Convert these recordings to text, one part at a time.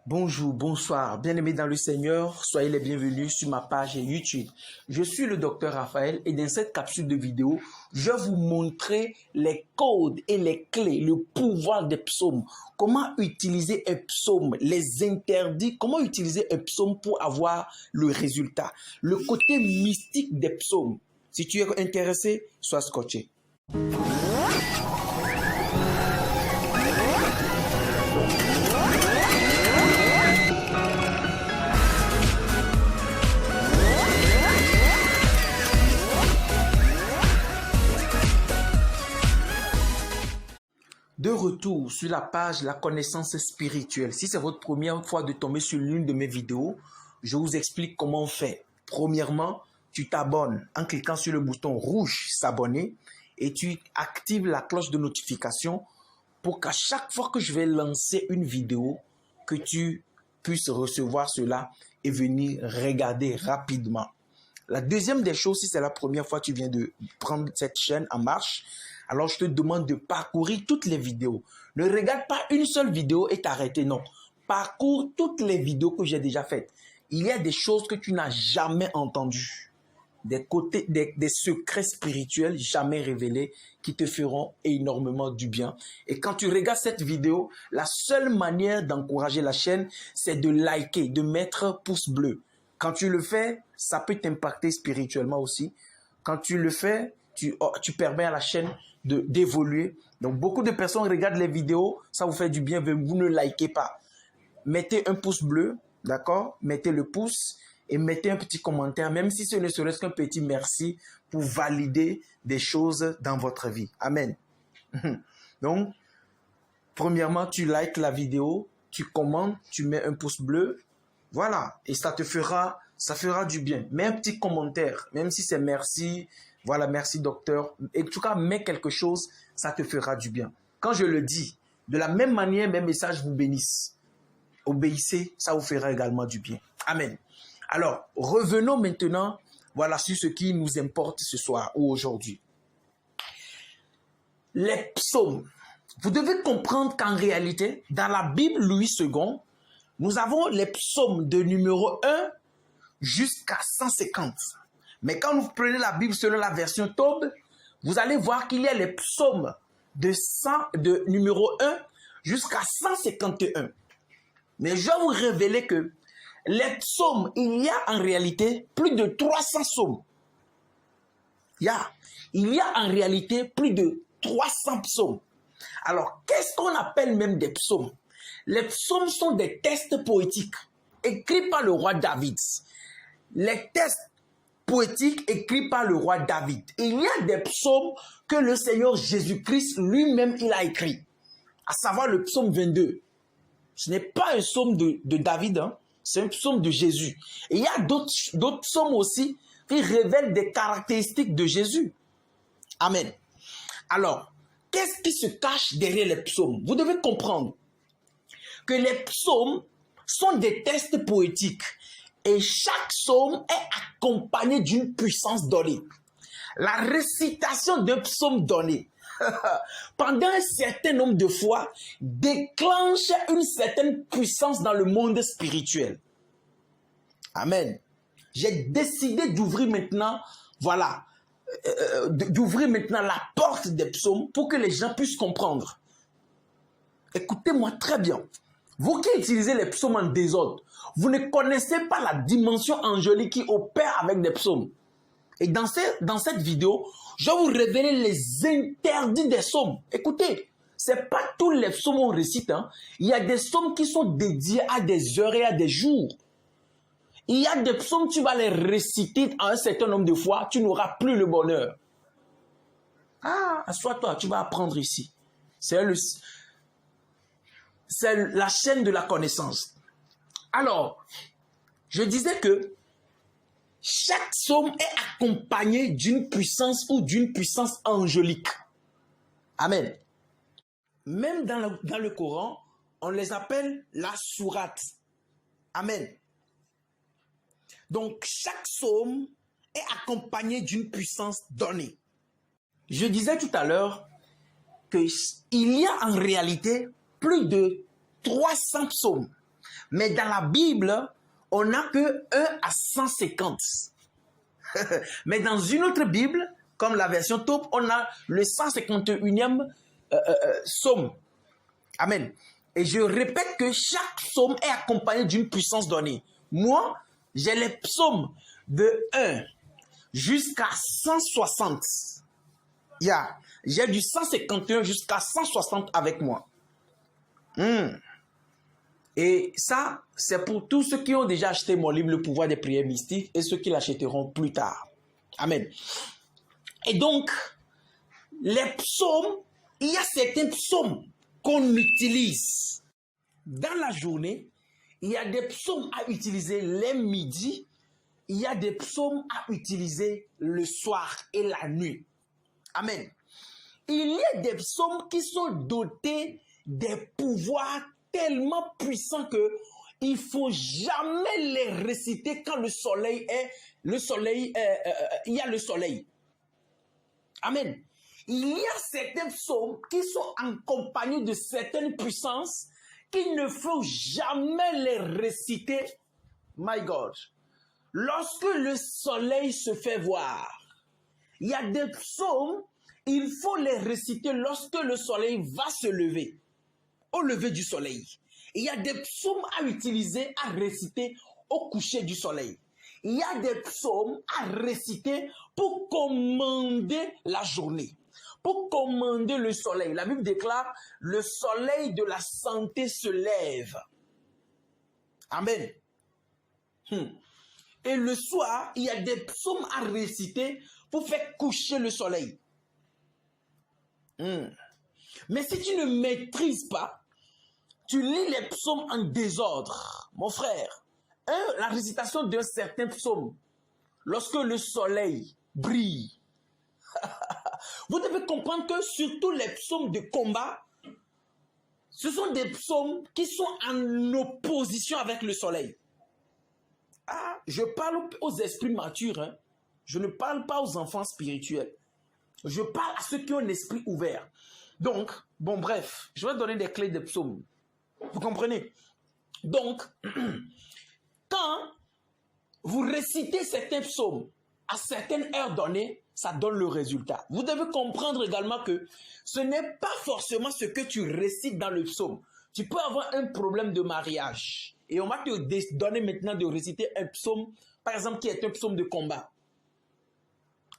Bonjour, bonsoir, bien-aimés dans le Seigneur, soyez les bienvenus sur ma page YouTube. Je suis le docteur Raphaël et dans cette capsule de vidéo, je vais vous montrer les codes et les clés, le pouvoir des psaumes. Comment utiliser un psaume, les interdits, comment utiliser un psaume pour avoir le résultat. Le côté mystique des psaumes. Si tu es intéressé, sois scotché. De retour sur la page La connaissance spirituelle. Si c'est votre première fois de tomber sur l'une de mes vidéos, je vous explique comment on fait. Premièrement, tu t'abonnes en cliquant sur le bouton rouge s'abonner et tu actives la cloche de notification pour qu'à chaque fois que je vais lancer une vidéo, que tu puisses recevoir cela et venir regarder rapidement. La deuxième des choses, si c'est la première fois que tu viens de prendre cette chaîne en marche, alors je te demande de parcourir toutes les vidéos. Ne regarde pas une seule vidéo et t'arrêter, non. Parcours toutes les vidéos que j'ai déjà faites. Il y a des choses que tu n'as jamais entendues. Des secrets spirituels jamais révélés qui te feront énormément du bien. Et quand tu regardes cette vidéo, la seule manière d'encourager la chaîne, c'est de liker, de mettre pouce bleu. Quand tu le fais, ça peut t'impacter spirituellement aussi. Quand tu le fais, tu permets à la chaîne d'évoluer. Donc, beaucoup de personnes regardent les vidéos, ça vous fait du bien, vous ne likez pas. Mettez un pouce bleu, d'accord? Mettez le pouce et mettez un petit commentaire, même si ce ne serait-ce qu'un petit merci pour valider des choses dans votre vie. Amen. Donc, premièrement, tu likes la vidéo, tu commentes, tu mets un pouce bleu. Voilà, et ça fera du bien. Mets un petit commentaire, même si c'est merci, voilà, merci docteur. Et en tout cas, mets quelque chose, ça te fera du bien. Quand je le dis, de la même manière, mes messages vous bénissent. Obéissez, ça vous fera également du bien. Amen. Alors, revenons maintenant, voilà, sur ce qui nous importe ce soir ou aujourd'hui. Les psaumes. Vous devez comprendre qu'en réalité, dans la Bible Louis II, nous avons les psaumes de numéro 1 jusqu'à 150. Mais quand vous prenez la Bible selon la version Taube, vous allez voir qu'il y a les psaumes de numéro 1 jusqu'à 151. Mais je vais vous révéler que les psaumes, il y a en réalité plus de 300 psaumes. Il y a en réalité plus de 300 psaumes. Alors, qu'est-ce qu'on appelle même des psaumes? Les psaumes sont des textes poétiques écrits par le roi David. Les textes poétiques écrits par le roi David. Il y a des psaumes que le Seigneur Jésus-Christ lui-même il a écrit. À savoir le psaume 22. Ce n'est pas un psaume de David, hein? C'est un psaume de Jésus. Et il y a d'autres psaumes aussi qui révèlent des caractéristiques de Jésus. Amen. Alors, qu'est-ce qui se cache derrière les psaumes? Vous devez comprendre que les psaumes sont des textes poétiques et chaque psaume est accompagné d'une puissance donnée. La récitation d'un psaume donné pendant un certain nombre de fois déclenche une certaine puissance dans le monde spirituel. Amen. J'ai décidé d'ouvrir maintenant, voilà, d'ouvrir maintenant la porte des psaumes pour que les gens puissent comprendre. Écoutez-moi très bien. Vous qui utilisez les psaumes en désordre, vous ne connaissez pas la dimension angélique qui opère avec des psaumes. Et dans cette vidéo, je vais vous révéler les interdits des psaumes. Écoutez, ce n'est pas tous les psaumes qu'on récite. Hein. Il y a des psaumes qui sont dédiés à des heures et à des jours. Il y a des psaumes, tu vas les réciter un certain nombre de fois, tu n'auras plus le bonheur. Ah, assois-toi, tu vas apprendre ici. C'est la chaîne de la connaissance. Alors, je disais que chaque psaume est accompagné d'une puissance ou d'une puissance angélique. Amen. Même dans le Coran, on les appelle la sourate. Amen. Donc, chaque psaume est accompagné d'une puissance donnée. Je disais tout à l'heure qu'il y a en réalité plus de 300 psaumes. Mais dans la Bible, on n'a que 1 à 150. Mais dans une autre Bible, comme la version Taupe, on a le 151e psaume. Amen. Et je répète que chaque psaume est accompagné d'une puissance donnée. Moi, j'ai les psaumes de 1 jusqu'à 160. J'ai du 151 jusqu'à 160 avec moi. Et ça, c'est pour tous ceux qui ont déjà acheté mon livre, Le pouvoir des prières mystiques, et ceux qui l'achèteront plus tard. Amen. Et donc, les psaumes, il y a certains psaumes qu'on utilise dans la journée. Il y a des psaumes à utiliser les midis. Il y a des psaumes à utiliser le soir et la nuit. Amen. Il y a des psaumes qui sont dotés des pouvoirs tellement puissants que il faut jamais les réciter quand il y a le soleil. Amen. Il y a certains psaumes qui sont accompagnés de certaines puissances qu'il ne faut jamais les réciter. My God. Lorsque le soleil se fait voir, il y a des psaumes, il faut les réciter lorsque le soleil va se lever. Au lever du soleil. Il y a des psaumes à utiliser, à réciter au coucher du soleil. Il y a des psaumes à réciter pour commander la journée, pour commander le soleil. La Bible déclare, le soleil de la santé se lève. Amen. Et le soir, il y a des psaumes à réciter pour faire coucher le soleil. Mais si tu ne maîtrises pas, tu lis les psaumes en désordre, mon frère. La récitation d'un certain psaume, lorsque le soleil brille. Vous devez comprendre que surtout les psaumes de combat, ce sont des psaumes qui sont en opposition avec le soleil. Je parle aux esprits matures, hein. Je ne parle pas aux enfants spirituels. Je parle à ceux qui ont l'esprit ouvert. Donc, bon bref, je vais donner des clés des psaumes. Vous comprenez? Donc, quand vous récitez certains psaumes à certaines heures données, ça donne le résultat. Vous devez comprendre également que ce n'est pas forcément ce que tu récites dans le psaume. Tu peux avoir un problème de mariage. Et on va te donner maintenant de réciter un psaume, par exemple, qui est un psaume de combat.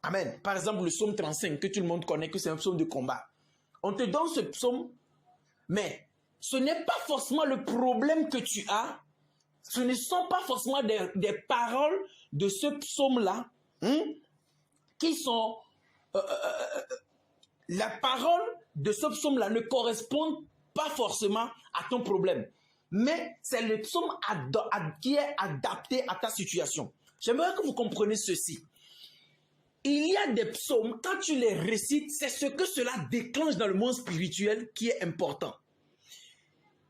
Amen. Par exemple, le psaume 35, que tout le monde connaît, que c'est un psaume de combat. On te donne ce psaume, mais ce n'est pas forcément le problème que tu as. Ce ne sont pas forcément des paroles de ce psaume-là qui sont... la parole de ce psaume-là ne correspond pas forcément à ton problème. Mais c'est le psaume qui est adapté à ta situation. J'aimerais que vous compreniez ceci. Il y a des psaumes, quand tu les récites, c'est ce que cela déclenche dans le monde spirituel qui est important.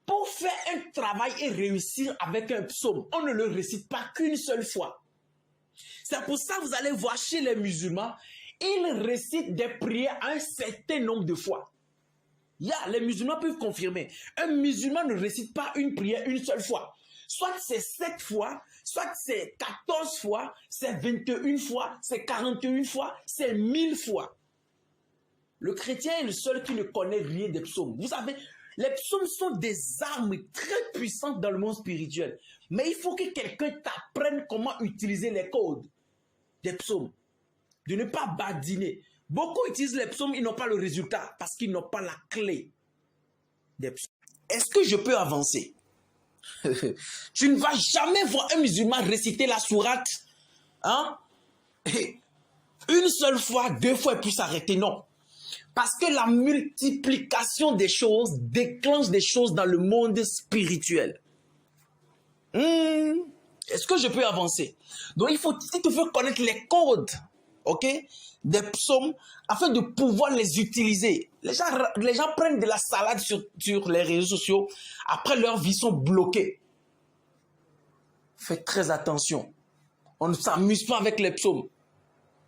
Pour faire un travail et réussir avec un psaume, on ne le récite pas qu'une seule fois. C'est pour ça que vous allez voir chez les musulmans, ils récitent des prières un certain nombre de fois. Les musulmans peuvent confirmer. Un musulman ne récite pas une prière une seule fois. Soit c'est 7 fois, soit c'est 14 fois, c'est 21 fois, c'est 41 fois, c'est 1000 fois. Le chrétien est le seul qui ne connaît rien des psaumes. Vous savez, les psaumes sont des armes très puissantes dans le monde spirituel. Mais il faut que quelqu'un t'apprenne comment utiliser les codes des psaumes. De ne pas badiner. Beaucoup utilisent les psaumes, ils n'ont pas le résultat parce qu'ils n'ont pas la clé des psaumes. Est-ce que je peux avancer? Tu ne vas jamais voir un musulman réciter la sourate une seule fois, 2 fois et puis s'arrêter. Non. Parce que la multiplication des choses déclenche des choses dans le monde spirituel. Est-ce que je peux avancer? Donc, si tu veux connaître les codes, des psaumes, afin de pouvoir les utiliser. Les gens prennent de la salade sur les réseaux sociaux. Après, leurs vies sont bloquées. Faites très attention. On ne s'amuse pas avec les psaumes.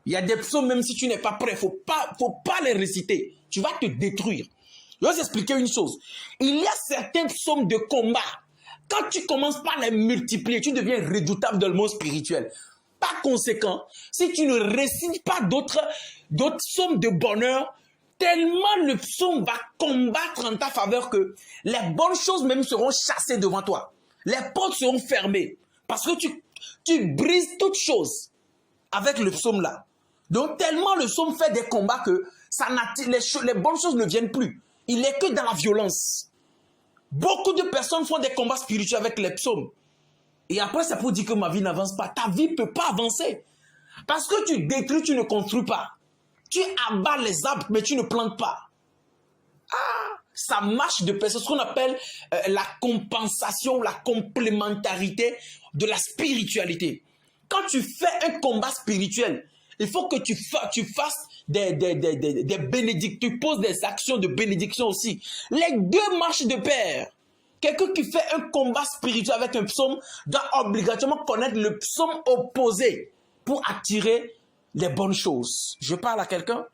Il y a des psaumes, même si tu n'es pas prêt, faut pas les réciter. Tu vas te détruire. Je vais vous expliquer une chose. Il y a certains psaumes de combat. Quand tu commences par les multiplier, tu deviens redoutable dans le monde spirituel. Par conséquent, si tu ne récites pas d'autres sommes de bonheur, tellement le psaume va combattre en ta faveur que les bonnes choses même seront chassées devant toi. Les portes seront fermées. Parce que tu brises toutes choses avec le psaume là. Donc tellement le psaume fait des combats que les bonnes choses ne viennent plus. Il n'est que dans la violence. Beaucoup de personnes font des combats spirituels avec les psaumes. Et après, c'est pour dire que ma vie n'avance pas. Ta vie ne peut pas avancer. Parce que tu détruis, tu ne construis pas. Tu abats les arbres, mais tu ne plantes pas. Ah, ça marche de personne. Ce qu'on appelle la compensation, la complémentarité de la spiritualité. Quand tu fais un combat spirituel, il faut que tu fasses des bénédictions. Tu poses des actions de bénédiction aussi. Les deux marchent de pair. Quelqu'un qui fait un combat spirituel avec un psaume doit obligatoirement connaître le psaume opposé pour attirer les bonnes choses. Je parle à quelqu'un.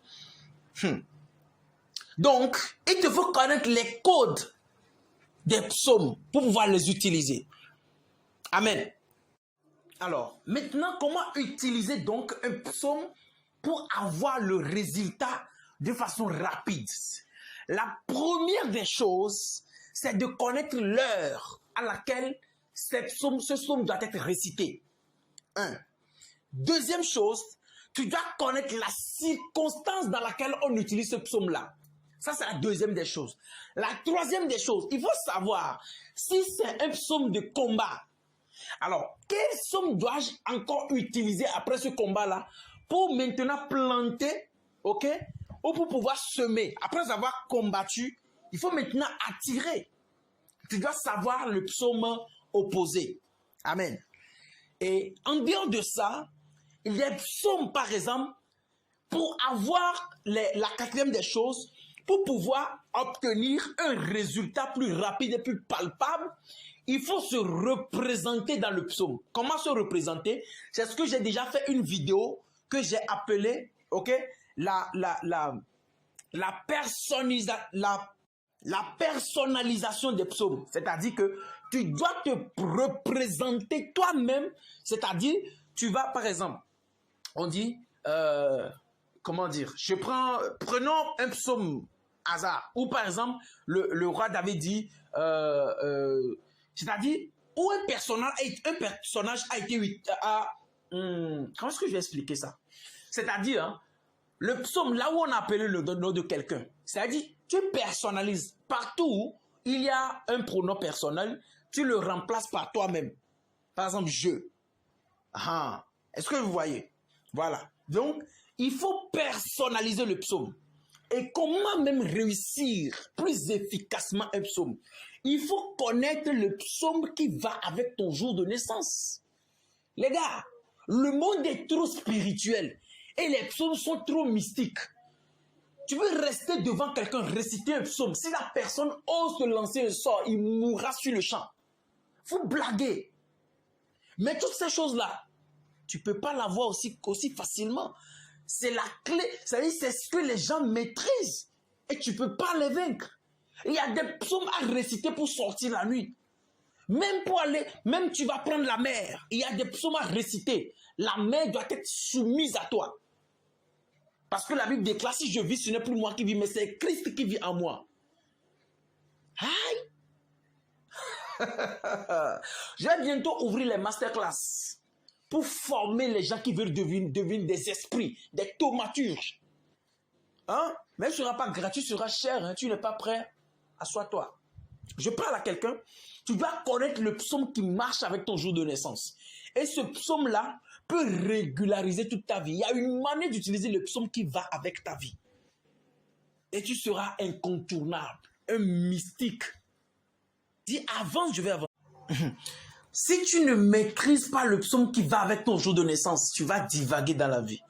Donc, il te faut connaître les codes des psaumes pour pouvoir les utiliser. Amen. Alors, maintenant, comment utiliser donc un psaume pour avoir le résultat de façon rapide? La première des choses, c'est de connaître l'heure à laquelle ce psaume doit être récité. 1. Deuxième chose, tu dois connaître la circonstance dans laquelle on utilise ce psaume-là. Ça, c'est la deuxième des choses. La troisième des choses, il faut savoir si c'est un psaume de combat. Alors, quel psaume dois-je encore utiliser après ce combat-là pour maintenant planter, ok, ou pour pouvoir semer? Après avoir combattu, il faut maintenant attirer. Tu dois savoir le psaume opposé. Amen. Et en dehors de ça, il y a des psaumes, par exemple, pour avoir la quatrième des choses, pour pouvoir obtenir un résultat plus rapide et plus palpable, il faut se représenter dans le psaume. Comment se représenter? C'est ce que j'ai déjà fait une vidéo que j'ai appelée, ok, la personnalisation des psaumes. C'est-à-dire que tu dois te représenter toi-même. C'est-à-dire, tu vas, par exemple, on dit, comment dire, prenons un psaume hasard, où par exemple, le roi David dit, c'est-à-dire, où un personnage a été... comment est-ce que je vais expliquer ça? C'est-à-dire, hein, le psaume, là où on a appelé le nom de quelqu'un, c'est-à-dire, tu personnalises. Partout où il y a un pronom personnel, tu le remplaces par toi-même. Par exemple, je. Ah, est-ce que vous voyez? Voilà. Donc, il faut personnaliser le psaume. Et comment même réussir plus efficacement un psaume? Il faut connaître le psaume qui va avec ton jour de naissance. Les gars, le monde est trop spirituel et les psaumes sont trop mystiques. Tu veux rester devant quelqu'un, réciter un psaume. Si la personne ose te lancer un sort, il mourra sur le champ. Faut blaguer. Mais toutes ces choses-là, tu ne peux pas l'avoir aussi facilement. C'est la clé. C'est ce que les gens maîtrisent. Et tu ne peux pas les vaincre. Il y a des psaumes à réciter pour sortir la nuit. Même tu vas prendre la mer. Il y a des psaumes à réciter. La mer doit être soumise à toi. Parce que la Bible déclare, si je vis, ce n'est plus moi qui vis, mais c'est Christ qui vit en moi. Aïe! Je vais bientôt ouvrir les masterclass pour former les gens qui veulent devenir des esprits, des thaumaturges. Hein? Mais ce ne sera pas gratuit, ce sera cher. Hein? Tu n'es pas prêt? Assois-toi. Je parle à quelqu'un. Tu dois connaître le psaume qui marche avec ton jour de naissance. Et ce psaume-là peut régulariser toute ta vie. Il y a une manière d'utiliser le psaume qui va avec ta vie. Et tu seras incontournable, un mystique. Dis, avance, je vais avancer. Si tu ne maîtrises pas le psaume qui va avec ton jour de naissance, tu vas divaguer dans la vie.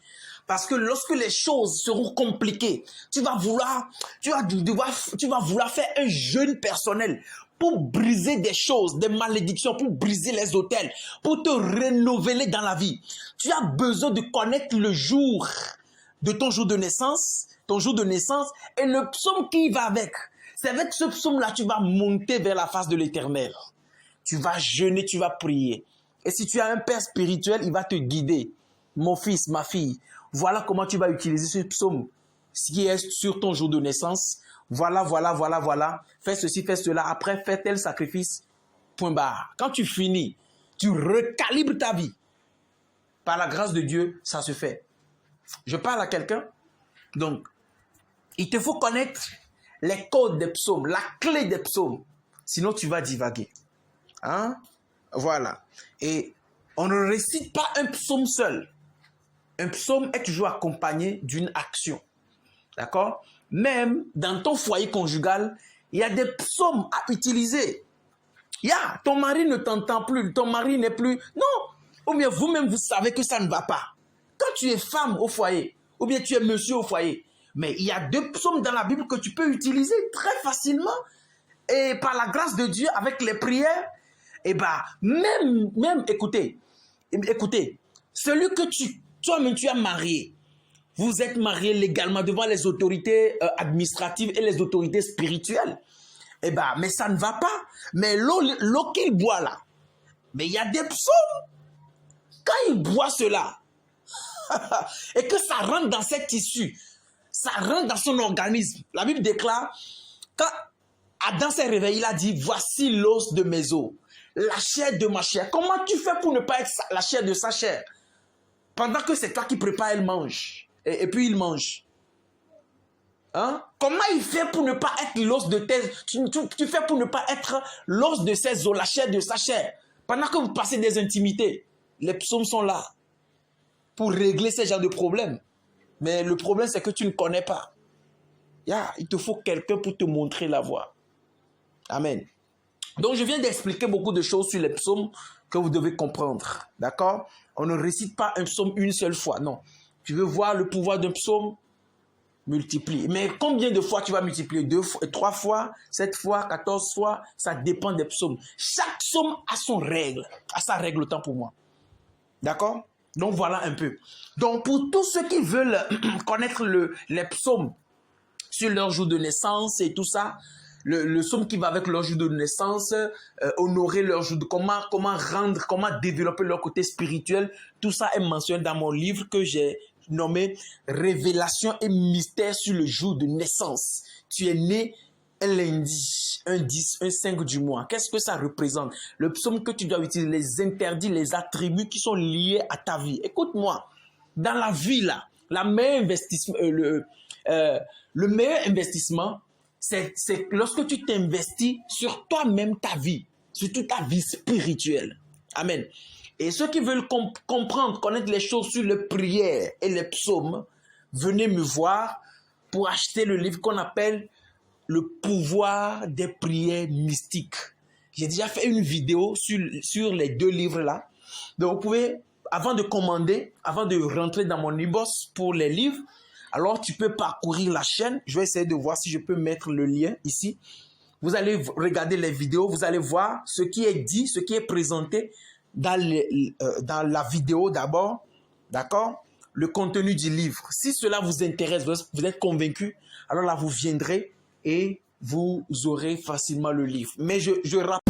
Parce que lorsque les choses seront compliquées, tu vas vouloir faire un jeûne personnel pour briser des choses, des malédictions, pour briser les autels, pour te renouveler dans la vie. Tu as besoin de connaître le jour de ton jour de naissance, et le psaume qui va avec. C'est avec ce psaume-là que tu vas monter vers la face de l'Éternel. tu vas jeûner, tu vas prier. Et si tu as un père spirituel, il va te guider. Mon fils, ma fille, voilà comment tu vas utiliser ce psaume, ce qui est sur ton jour de naissance. Voilà. Fais ceci, fais cela. Après, fais tel sacrifice. Point barre. Quand tu finis, tu recalibres ta vie. Par la grâce de Dieu, ça se fait. Je parle à quelqu'un. Donc, il te faut connaître les codes des psaumes, la clé des psaumes. Sinon, tu vas divaguer. Hein? Voilà. Et on ne récite pas un psaume seul. Un psaume est toujours accompagné d'une action. D'accord? Même dans ton foyer conjugal, il y a des psaumes à utiliser. Ton mari ne t'entend plus, ton mari n'est plus... Non! Ou bien vous-même, vous savez que ça ne va pas. Quand tu es femme au foyer, ou bien tu es monsieur au foyer, mais il y a 2 psaumes dans la Bible que tu peux utiliser très facilement. Et par la grâce de Dieu, avec les prières, et même écoutez, celui que toi-même tu as marié, vous êtes marié légalement devant les autorités administratives et les autorités spirituelles. Mais ça ne va pas. Mais l'eau qu'il boit là, mais il y a des psaumes. Quand il boit cela, et que ça rentre dans ses tissus, ça rentre dans son organisme. La Bible déclare, quand Adam s'est réveillé, il a dit, voici l'os de mes os, la chair de ma chair. Comment tu fais pour ne pas être la chair de sa chair? Pendant que c'est toi qui prépare, elle mange. Et puis il mange. Hein? Comment il fait pour ne pas être l'os de tes... Tu fais pour ne pas être l'os de ses os, la chair de sa chair. Pendant que vous passez des intimités, les psaumes sont là pour régler ce genre de problème. Mais le problème, c'est que tu ne connais pas. Il te faut quelqu'un pour te montrer la voie. Amen. Donc, je viens d'expliquer beaucoup de choses sur les psaumes que vous devez comprendre. D'accord? On ne récite pas un psaume une seule fois. Non. Tu veux voir le pouvoir d'un psaume? Multiplie. Mais combien de fois tu vas multiplier? 2 fois, 3 fois, 7 fois, 14 fois? Ça dépend des psaumes. Chaque psaume a son règle. A sa règle autant pour moi. D'accord? Donc, voilà un peu. Donc, pour tous ceux qui veulent connaître les psaumes sur leur jour de naissance et tout ça, le psaume qui va avec leur jour de naissance, honorer leur jour de... Comment développer leur côté spirituel, tout ça est mentionné dans mon livre que j'ai nommé Révélation et mystère sur le jour de naissance. Tu es né un lundi, un 10, un 5 du mois. Qu'est-ce que ça représente? Le psaume que tu dois utiliser, les interdits, les attributs qui sont liés à ta vie. Écoute-moi, dans la vie là, le meilleur investissement, c'est lorsque tu t'investis sur toi-même ta vie, surtout ta vie spirituelle. Amen. Et ceux qui veulent comprendre, connaître les choses sur les prières et les psaumes, venez me voir pour acheter le livre qu'on appelle Le pouvoir des prières mystiques. J'ai déjà fait une vidéo sur les 2 livres-là. Donc, vous pouvez, avant de commander, avant de rentrer dans mon e-boss pour les livres, alors tu peux parcourir la chaîne. Je vais essayer de voir si je peux mettre le lien ici. Vous allez regarder les vidéos, vous allez voir ce qui est dit, ce qui est présenté dans la vidéo d'abord. D'accord? Le contenu du livre. Si cela vous intéresse, vous êtes convaincu, alors là, vous viendrez et vous aurez facilement le livre. Mais je rappelle...